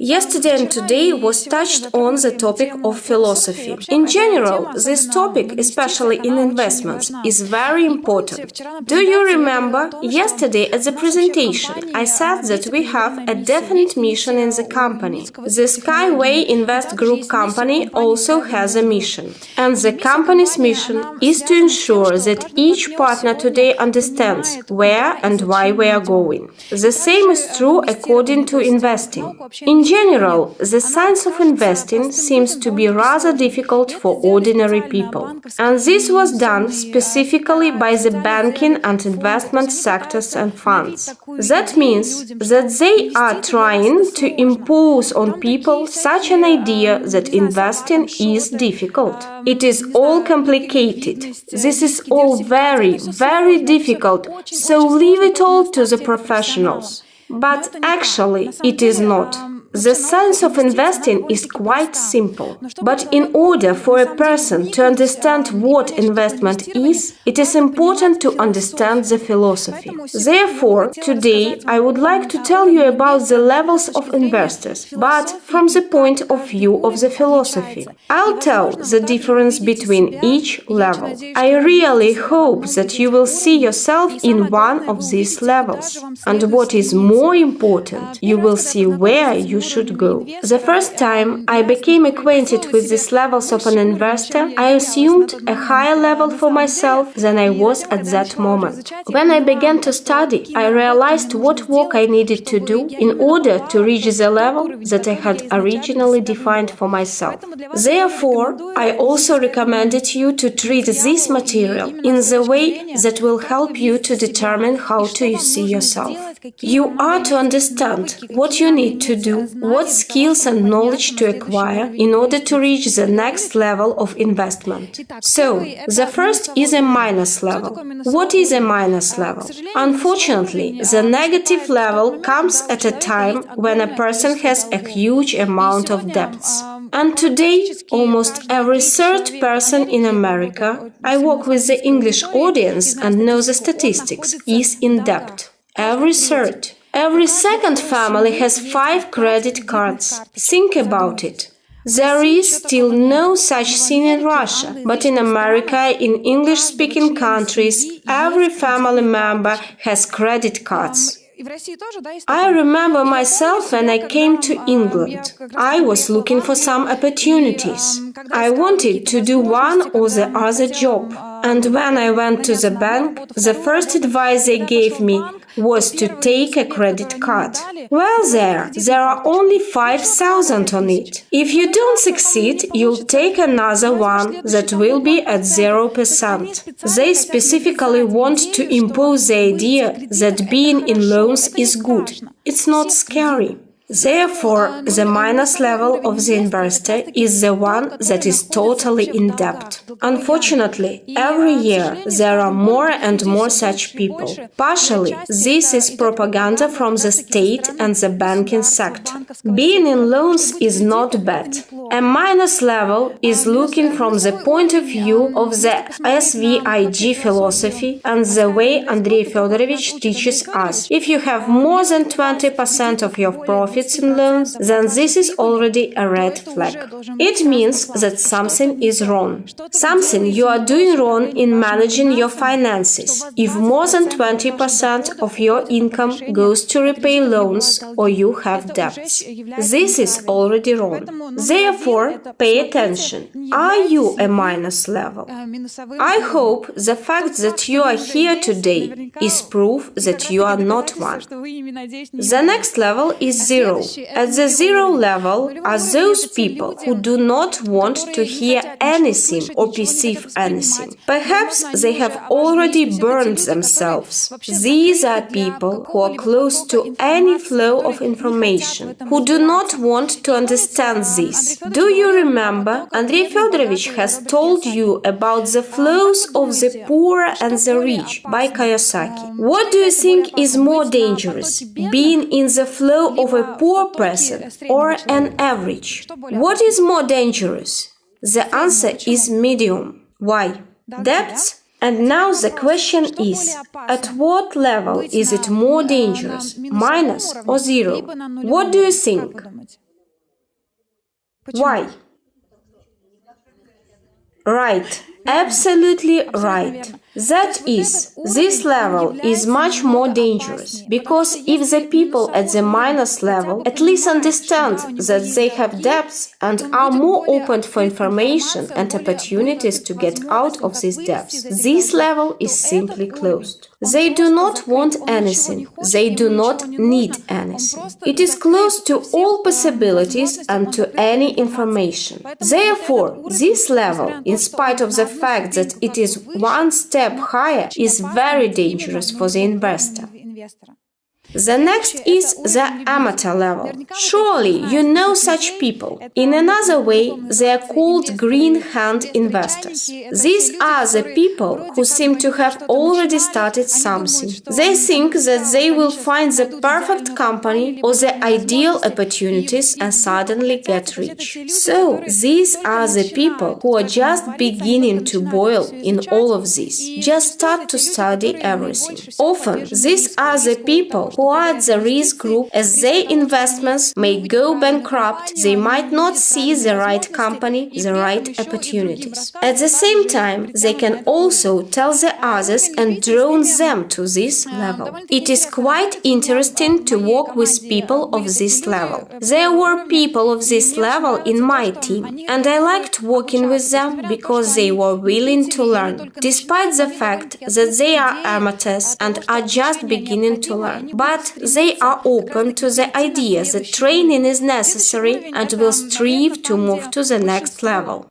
Yesterday and today was touched on the topic of philosophy. In general, this topic, especially in investments, is very important. Do you remember? Yesterday at the presentation, I said that we have a definite mission in the company. The Skyway Invest Group company also has a mission. And the company's mission is to ensure that each partner today understands where and why we are going. The same is true according to investing. In general, the science of investing seems to be rather difficult for ordinary people. And this was done specifically by the banking and investment sectors and funds. That means that they are trying to impose on people such an idea that investing is difficult. It is all complicated. This is all very, very difficult, so leave it all to the professionals. But actually, it is not. The science of investing is quite simple. But in order for a person to understand what investment is, it is important to understand the philosophy. Therefore, today I would like to tell you about the levels of investors, but from the point of view of the philosophy. I'll tell the difference between each level. I really hope that you will see yourself in one of these levels. And what is more important, you will see where you should go. The first time I became acquainted with these levels of an investor, I assumed a higher level for myself than I was at that moment. When I began to study, I realized what work I needed to do in order to reach the level that I had originally defined for myself. Therefore, I also recommended you to treat this material in the way that will help you to determine how to see yourself. You are to understand what you need to do, what skills and knowledge to acquire in order to reach the next level of investment. So, the first is a minus level. What is a minus level? Unfortunately, the negative level comes at a time when a person has a huge amount of debts. And today, almost every third person in America, I work with the English audience and know the statistics, is in debt. Every third. Every second family has 5 credit cards. Think about it. There is still no such thing in Russia, but in America, in English-speaking countries, every family member has credit cards. I remember myself when I came to England. I was looking for some opportunities. I wanted to do one or the other job. And when I went to the bank, the first advice they gave me was to take a credit card. Well, there are only 5,000 on it. If you don't succeed, you'll take another one that will be at 0%. They specifically want to impose the idea that being in loans is good. It's not scary. Therefore, the minus level of the investor is the one that is totally in debt. Unfortunately, every year there are more and more such people. Partially, this is propaganda from the state and the banking sector. Being in loans is not bad. A minus level is looking from the point of view of the SVIG philosophy and the way Andrey Khovratov teaches us. If you have more than 20% of your profits in loans, then this is already a red flag. It means that something is wrong. Something you are doing wrong in managing your finances. If more than 20% of your income goes to repay loans or you have debts, this is already wrong. Therefore, pay attention. Are you a minus level? I hope the fact that you are here today is proof that you are not one. The next level is 0. At the 0 level are those people who do not want to hear anything or perceive anything. Perhaps they have already burned themselves. These are people who are close to any flow of information, who do not want to understand this. Do you remember? Andrey Khovratov has told you about the flows of the poor and the rich by Kiyosaki. What do you think is more dangerous, being in the flow of a poor person or an average? What is more dangerous? The answer is medium. Why? Debts? And now the question is, at what level is it more dangerous, minus or 0? What do you think? Why? Right. Absolutely right. That is, this level is much more dangerous, because if the people at the minus level at least understand that they have debts and are more open for information and opportunities to get out of these debts, this level is simply closed. They do not want anything. They do not need anything. It is closed to all possibilities and to any information. Therefore, this level, in spite of the fact that it is one step higher, is very dangerous for the investor. The next is the amateur level. Surely you know such people. In another way, they are called green hand investors. These are the people who seem to have already started something. They think that they will find the perfect company or the ideal opportunities and suddenly get rich. So, these are the people who are just beginning to boil in all of this, just start to study everything. Often, these are the people who are at the risk group, as their investments may go bankrupt, they might not see the right company, the right opportunities. At the same time, they can also tell the others and draw them to this level. It is quite interesting to work with people of this level. There were people of this level in my team, and I liked working with them because they were willing to learn, despite the fact that they are amateurs and are just beginning to learn. But they are open to the idea that training is necessary and will strive to move to the next level.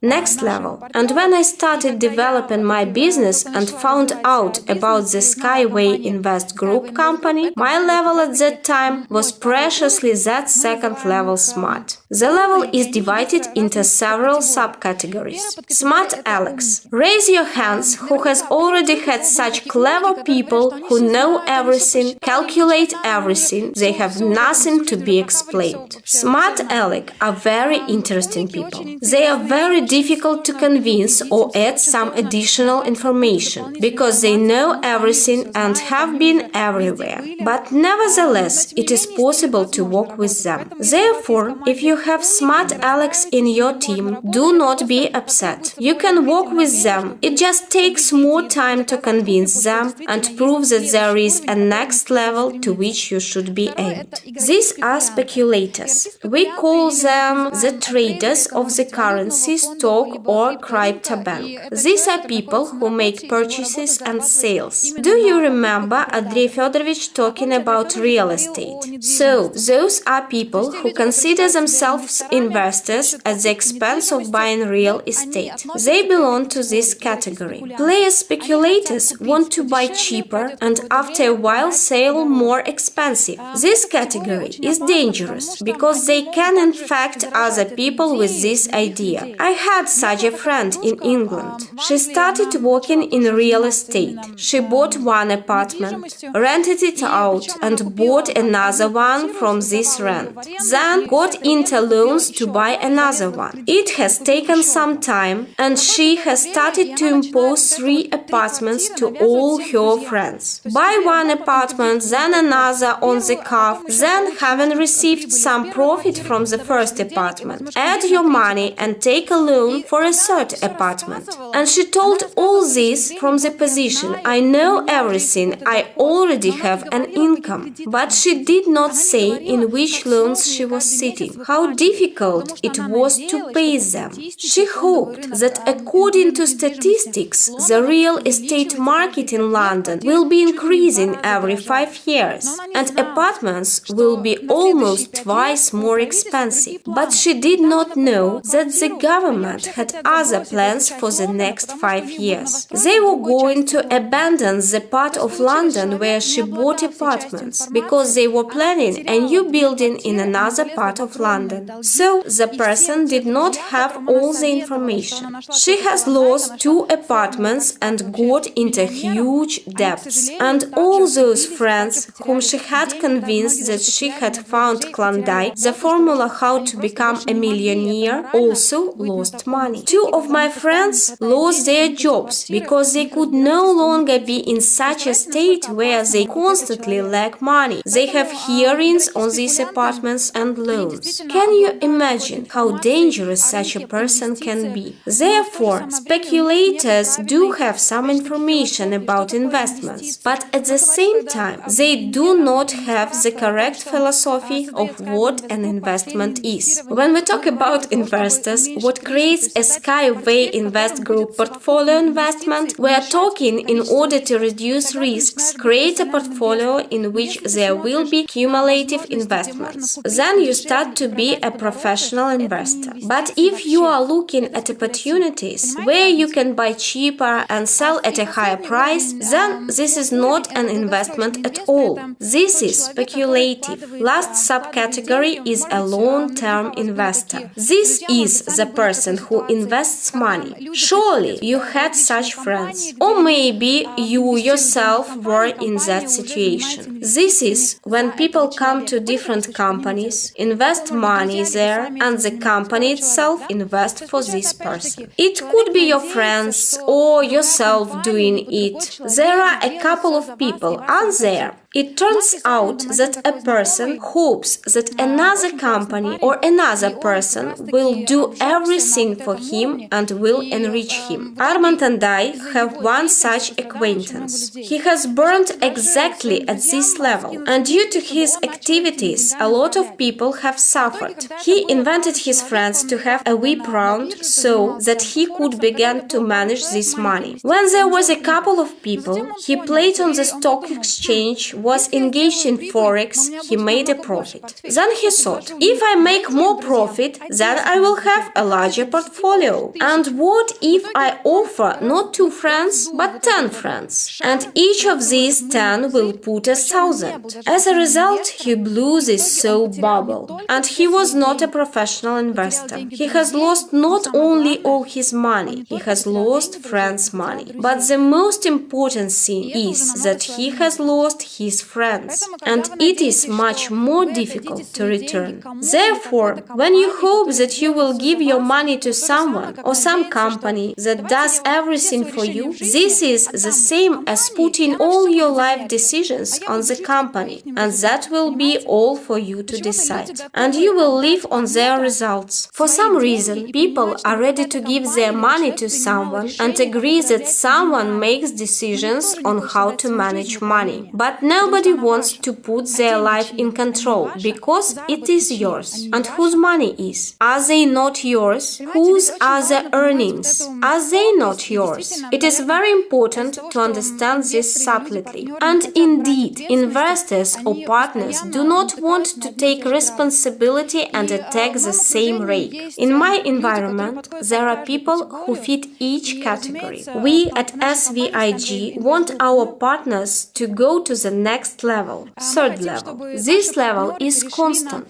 And when I started developing my business and found out about the Skyway Invest Group company, my level at that time was preciously that second level smart. The level is divided into several subcategories. Smart Alex. Raise your hands who has already had such clever people who know everything, calculate everything, they have nothing to be explained. Smart Alec are very interesting people. They are very difficult to convince or add some additional information, because they know everything and have been everywhere. But nevertheless, it is possible to work with them. Therefore, if you have smart Alex in your team, do not be upset. You can work with them. It just takes more time to convince them and prove that there is a next level to which you should be aimed. These are speculators. We call them the traders of the currency, stock or crypto bank. These are people who make purchases and sales. Do you remember Andrey Fedorovich talking about real estate? So, those are people who consider themselves investors at the expense of buying real estate. They belong to this category. Player speculators want to buy cheaper and after a while sell more expensive. This category is dangerous because they can infect other people with this idea. I had such a friend in England. She started working in real estate. She bought one apartment, rented it out, and bought another one from this rent. Then got into loans to buy another one. It has taken some time, and she has started to impose 3 apartments to all her friends. Buy one apartment, then another on the cuff, then having received some profit from the first apartment, add your money and take a loan for a third apartment. And she told all this from the position, I know everything, I already have an income. But she did not say in which loans she was sitting, how difficult it was to pay them. She hoped that according to statistics, the real estate market in London will be increasing every 5 years, and apartments will be almost twice more expensive. But she did not know that the government had other plans for the next 5 years. They were going to abandon the part of London where she bought apartments, because they were planning a new building in another part of London. So the person did not have all the information. She has lost 2 apartments and got into huge debts. And all those friends whom she had convinced that she had found Klondike, the formula how to become a millionaire, also lost money. 2 of my friends lost their jobs because they could no longer be in such a state where they constantly lack money. They have hearings on these apartments and loans. Can you imagine how dangerous such a person can be? Therefore, speculators do have some information about investments, but at the same time, they do not have the correct philosophy of what an investment is. When we talk about investors, what creates a Skyway Invest Group portfolio investment, we are talking in order to reduce risks, create a portfolio in which there will be cumulative investments. Then you start to be a professional investor. But if you are looking at opportunities where you can buy cheaper and sell at a higher price, then this is not an investment at all. This is speculative. Last subcategory is a long-term investor. This is the person who invests money. Surely you had such friends, or maybe you yourself were in that situation. This is when people come to different companies, invest money there, and the company itself invests for this person. It could be your friends or yourself doing it. There are a couple of people, aren't there? It turns out that a person hopes that another company or another person will do everything for him and will enrich him. Armand and I have one such acquaintance. He has burned exactly at this level, and due to his activities, a lot of people have suffered. He invited his friends to have a whip round so that he could begin to manage this money. When there was a couple of people, he played on the stock exchange, was engaged in forex, he made a profit. Then he thought, if I make more profit, then I will have a larger portfolio. And what if I offer not 2 friends, but 10 friends? And each of these 10 will put 1,000. As a result, he blew this soap bubble. And he was not a professional investor. He has lost not only all his money, he has lost friends' money. But the most important thing is that he has lost his friends, and it is much more difficult to return. Therefore, when you hope that you will give your money to someone or some company that does everything for you, this is the same as putting all your life decisions on the company, and that will be all for you to decide. And you will live on their results. For some reason, people are ready to give their money to someone and agree that someone makes decisions on how to manage money. But nobody wants to put their life in control because it is yours. And whose money is? Are they not yours? Whose are the earnings? Are they not yours? It is very important to understand this subtly. And indeed, investors or partners do not want to take responsibility and attack the same rake. In my environment, there are people who fit each category. We at SVIG want our partners to go to the next level, third level. This level is constant.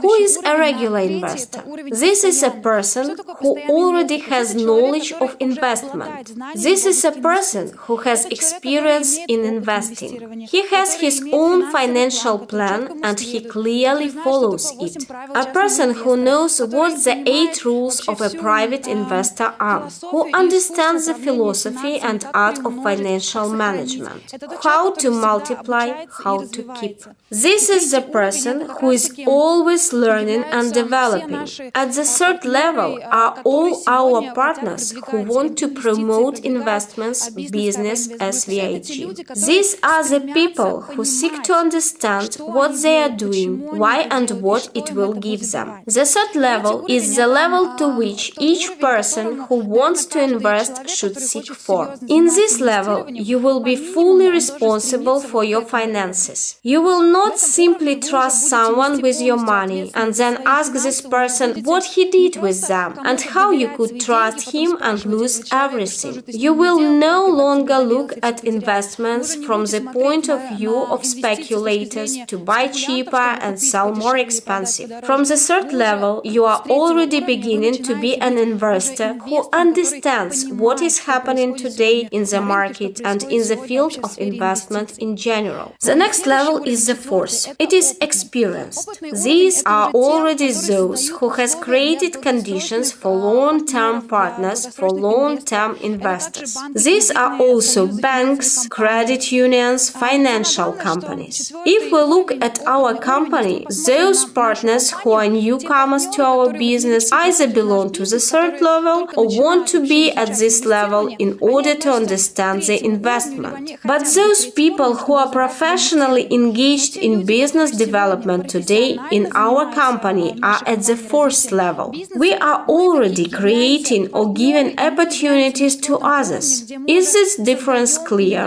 Who is a regular investor? This is a person who already has knowledge of investment. This is a person who has experience in investing. He has his own financial plan and he clearly follows it. A person who knows what the 8 rules of a private investor are, who understands the philosophy and art of financial management, how to multiply, how to keep. This is the person who is always learning and developing. At the third level are all our partners who want to promote investments, business, SVIG. These are the people who seek to understand what they are doing, why and what it will give them. The third level is the level to which each person who wants to invest should seek for. In this level, you will be fully responsible for your finances. You will not simply trust someone with your money and then ask this person what he did with them and how you could trust him and lose everything. You will no longer look at investments from the point of view of speculators to buy cheaper and sell more expensive. From the third level, you are already beginning to be an investor who understands what is happening today in the market and in the field of investment in general. general. The next level is the fourth. It is experienced. These are already those who has created conditions for long-term partners, for long-term investors. These are also banks, credit unions, financial companies. If we look at our company, those partners who are newcomers to our business either belong to the third level or want to be at this level in order to understand the investment. But those people who are professionally engaged in business development today in our company are at the fourth level. We are already creating or giving opportunities to others. Is this difference clear?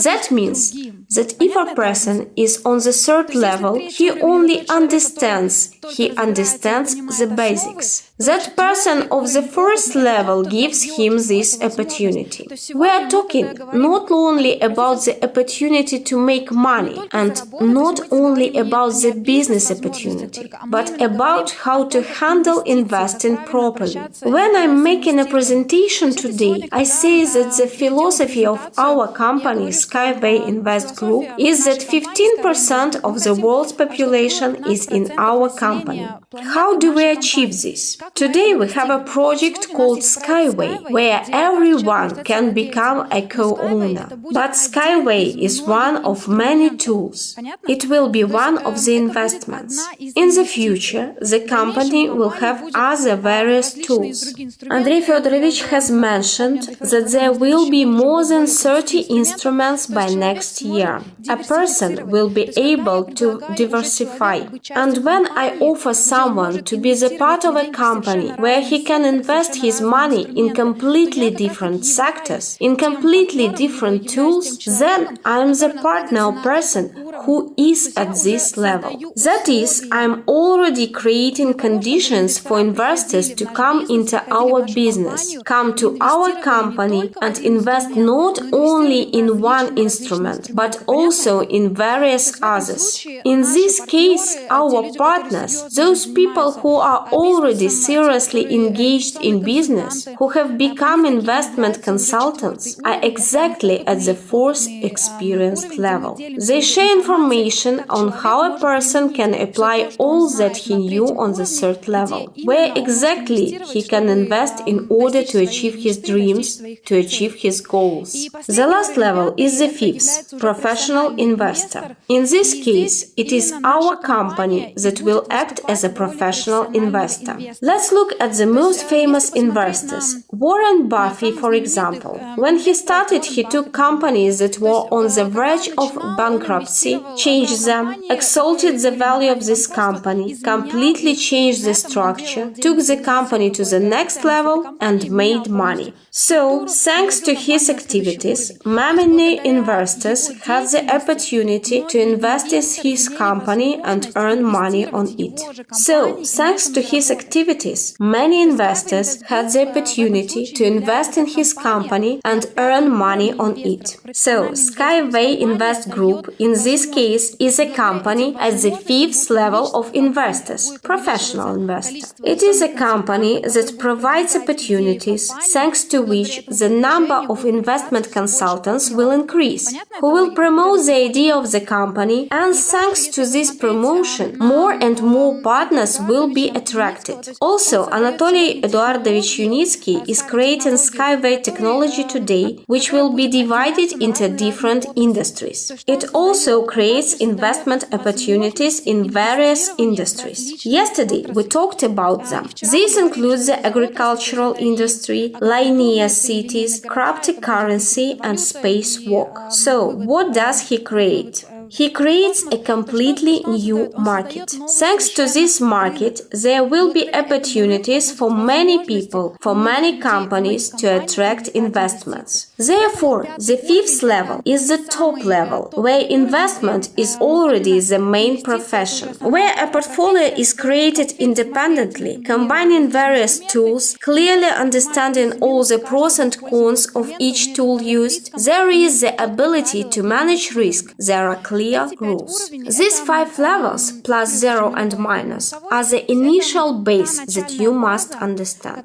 That means that if a person is on the third level, he only understands the basics. That person of the first level gives him this opportunity. We are talking not only about the opportunity to make money and not only about the business opportunity, but about how to handle investing properly. When I'm making a presentation today, I say that the philosophy of our company, Skyway Invest Group, is that 15% of the world's population is in our company. How do we achieve this? Today we have a project called Skyway, where everyone can become a co-owner. But Skyway is one of many tools. It will be one of the investments. In the future, the company will have other various tools. Andrey Khovratov has mentioned that there will be more than 30 instruments by next year. A person will be able to diversify. And when I offer someone to be the part of a company where he can invest his money in completely different sectors, in completely different tools, then I'm the partner or person who is at this level. That is, I'm already creating conditions for investors to come into our business, come to our company and invest not only in one instrument, but also in various others. In this case, our partners, those people who are already seriously engaged in business, who have become investment consultants, are exactly at the fourth experienced level. They share information on how a person can apply all that he knew on the third level, where exactly he can invest in order to achieve his dreams, to achieve his goals. The last level is the fifth, professional investor. In this case, it is our company that will act as a professional investor. Let's look at the most famous investors. Warren Buffett, for example. When he started, he took companies that were on the verge of bankruptcy, changed them, exalted the value of this company, completely changed the structure, took the company to the next level, and made money. So, thanks to his activities, many investors had the opportunity to invest in his company and earn money on it. So, thanks to his activities, many investors had the opportunity to invest in his company and earn money on it. So, Skyway Invest Group, in this case, is a company at the fifth level of investors, professional investor. It is a company that provides opportunities, thanks to which the number of investment consultants will increase, who will promote the idea of the company, and thanks to this promotion, more and more partners will be attracted. Also, Anatoly Eduardovich Yunitsky is creating Skyway technology today, which will be divided into different industries. It also creates investment opportunities in various industries. Yesterday, we talked about them. This includes the agricultural industry, linear cities, cryptocurrency, and spacewalk. So, what does he create? He creates a completely new market. Thanks to this market, there will be opportunities for many people, for many companies to attract investments. Therefore, the fifth level is the top level, where investment is already the main profession, where a portfolio is created independently, combining various tools, clearly understanding all the pros and cons of each tool used. There is the ability to manage risk. There are clear rules. These 5 levels, plus 0 and minus, are the initial base that you must understand.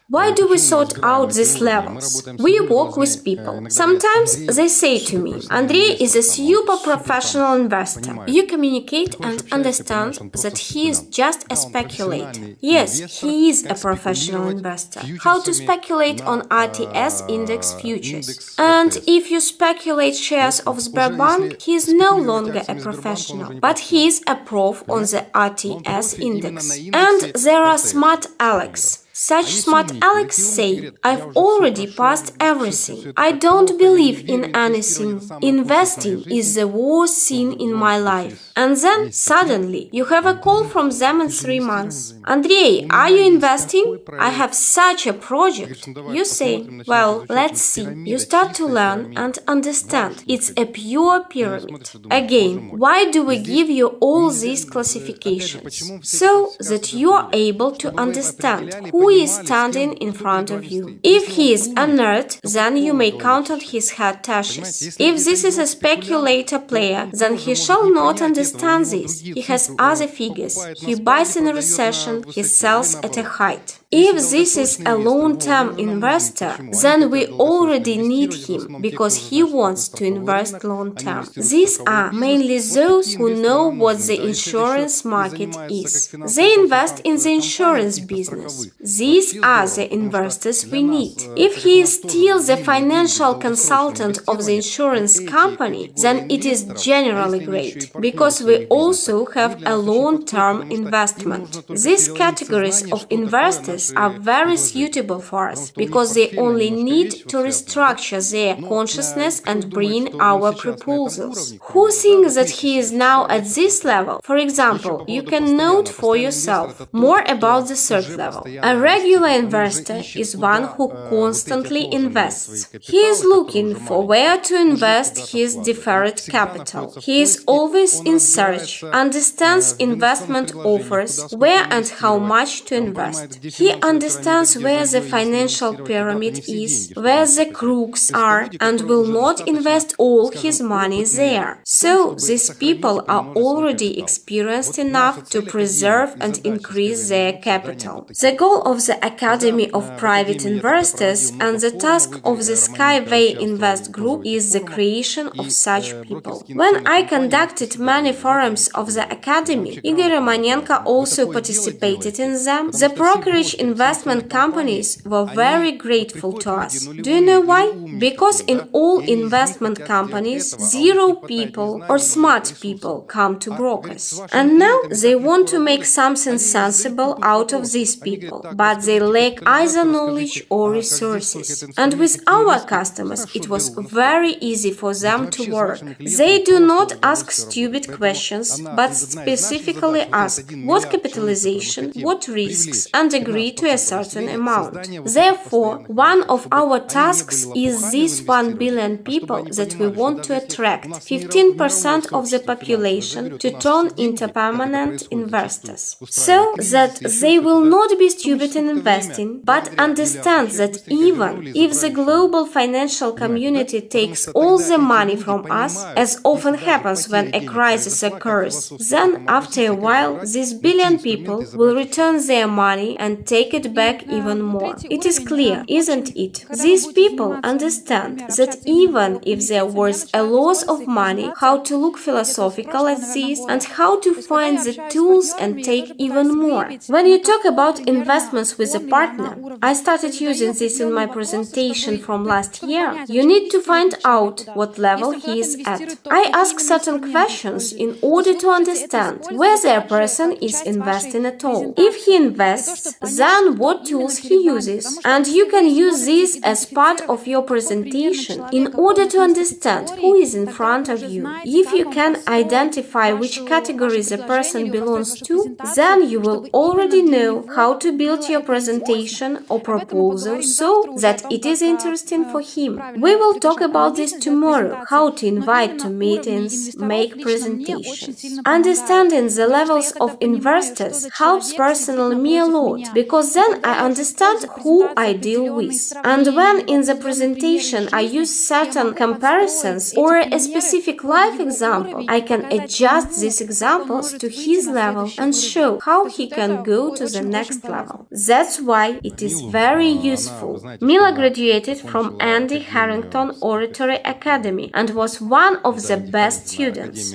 Why do we sort out these levels? We work with people. Sometimes they say to me, Andrey is a super professional investor. You communicate and understand that he is just a speculator. Yes, he is a professional investor. How to speculate on RTS index futures. And if you speculate shares of Sberbank, he is no longer a professional, but he is a prof on the RTS index. And there are smart Alex. Such smart Alex say, I've already passed everything. I don't believe in anything. Investing is the worst thing in my life. And then, suddenly, you have a call from them in 3 months. Andrey, are you investing? I have such a project. You say, well, let's see. You start to learn and understand. It's a pure pyramid. Again, why do we give you all these classifications? So that you are able to understand who is standing in front of you. If he is a nerd, then you may count on his head tashes. If this is a speculator player, then he shall not understand this. He has other figures. He buys in a recession, he sells at a height. If this is a long-term investor, then we already need him because he wants to invest long-term. These are mainly those who know what the insurance market is. They invest in the insurance business. These are the investors we need. If he is still the financial consultant of the insurance company, then it is generally great, because we also have a long-term investment. These categories of investors are very suitable for us, because they only need to restructure their consciousness and bring our proposals. Who thinks that he is now at this level? For example, you can note for yourself more about the third level. A regular investor is one who constantly invests. He is looking for where to invest his deferred capital. He is always in search, understands investment offers, where and how much to invest. He understands where the financial pyramid is, where the crooks are, and will not invest all his money there. So, these people are already experienced enough to preserve and increase their capital. The goal of the Academy of Private Investors and the task of the Skyway Invest Group is the creation of such people. When I conducted many forums of the Academy, Igor Romanenko also participated in them. The brokerage investment companies were very grateful to us. Do you know why? Because in all investment companies, 0 people or smart people come to brokers. And now they want to make something sensible out of these people, but they lack either knowledge or resources. And with our customers, it was very easy for them to work. They do not ask stupid questions, but specifically ask what capitalization, what risks, and agree to a certain amount. Therefore, one of our tasks is these 1 billion people that we want to attract, 15% of the population, to turn into permanent investors, so that they will not be stupid in investing, but understand that even if the global financial community takes all the money from us, as often happens when a crisis occurs, then after a while these billion people will return their money and take it back even more. It is clear, isn't it? These people understand that even if there was a loss of money, how to look philosophical at this and how to find the tools and take even more. When you talk about investments with a partner, I started using this in my presentation from last year. You need to find out what level he is at. I ask certain questions in order to understand whether a person is investing at all. If he invests, then what tools he uses. And you can use this as part of your presentation in order to understand who is in front of you. If you can identify which category the person belongs to, then you will already know how to build your presentation or proposal so that it is interesting for him. We will talk about this tomorrow, how to invite to meetings, make presentations. Understanding the levels of investors helps personally me a lot, because because then I understand who I deal with. And when in the presentation I use certain comparisons or a specific life example, I can adjust these examples to his level and show how he can go to the next level. That's why it is very useful. Mila graduated from Andy Harrington Oratory Academy and was one of the best students.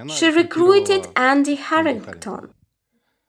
She recruited Andy Harrington.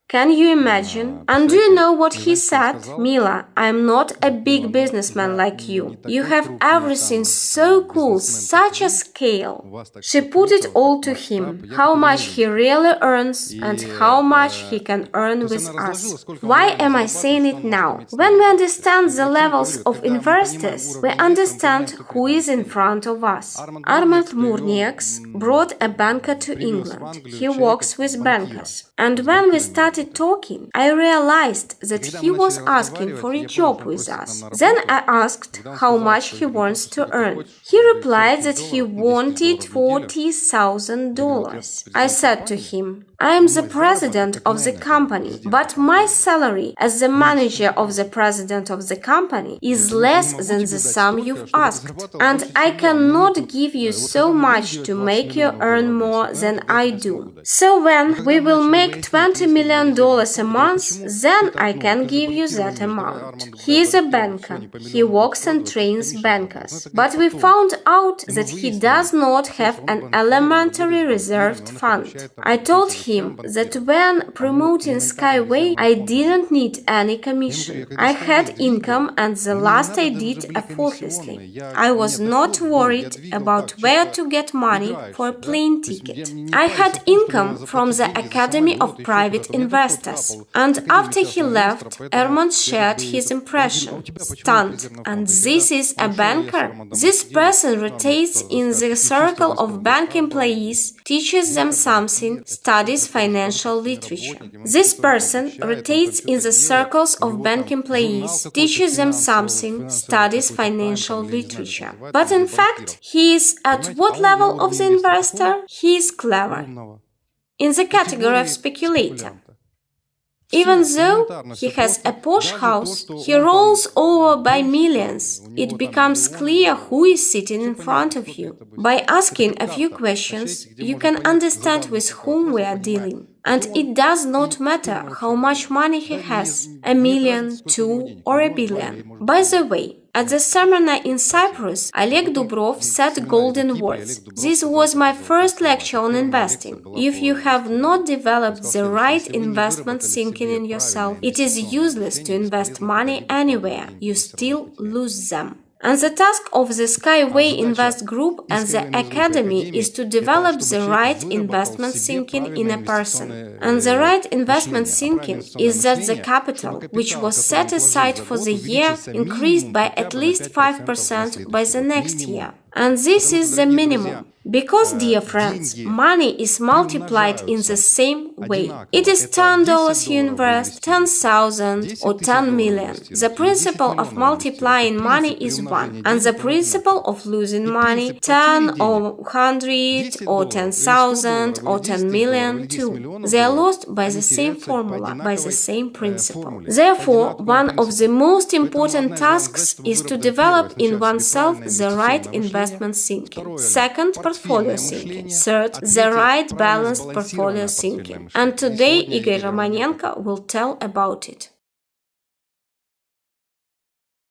Can you imagine? And do you know what he said? Mila, I'm not a big businessman like you. You have everything so cool, such a scale. She put it all to him, how much he really earns and how much he can earn with us. Why am I saying it now? When we understand the levels of investors, we understand who is in front of us. Armand Murniaks brought a banker to England. He works with bankers. And when we started talking, I realized that he was asking for a job with us. Then I asked how much he wants to earn. He replied that he wanted $40,000. I said to him, I am the president of the company, but my salary as the manager of the president of the company is less than the sum you've asked, and I cannot give you so much to make you earn more than I do. So when we will make $20 million a month, then I can give you that amount. He is a banker. He works and trains bankers. But we found out that he does not have an elementary reserved fund. I told him that when promoting Skyway, I didn't need any commission. I had income and the last I did effortlessly. I was not worried about where to get money for a plane ticket. I had income from the Academy of Private Investors. And after he left, Armand shared his impression. Stunned. And this is a banker? This person rotates in the circle of bank employees, teaches them something, studies financial literature. This person rotates in the circles of bank employees, teaches them something, studies financial literature. But in fact, he is at what level of the investor? He is clever. In the category of speculator. Even though he has a posh house, he rolls over by millions. It becomes clear who is sitting in front of you. By asking a few questions, you can understand with whom we are dealing. And it does not matter how much money he has, $1 million, 2 or $1 billion. By the way, at the seminar in Cyprus, Oleg Dubrov said golden words. This was my first lecture on investing. If you have not developed the right investment thinking in yourself, it is useless to invest money anywhere. You still lose them. And the task of the Skyway Invest Group and the Academy is to develop the right investment thinking in a person. And the right investment thinking is that the capital, which was set aside for the year, increased by at least 5% by the next year. And this is the minimum. Because, dear friends, money is multiplied in the same way. It is $10 you invest, 10,000 or 10 million. The principle of multiplying money is 1, and the principle of losing money, 10 or 100 or 10,000 or 10 million, 2. They are lost by the same formula, by the same principle. Therefore, one of the most important tasks is to develop in oneself the right investment thinking. Second, portfolio thinking. Third, the right balanced portfolio thinking. And today Igor Romanenko will tell about it.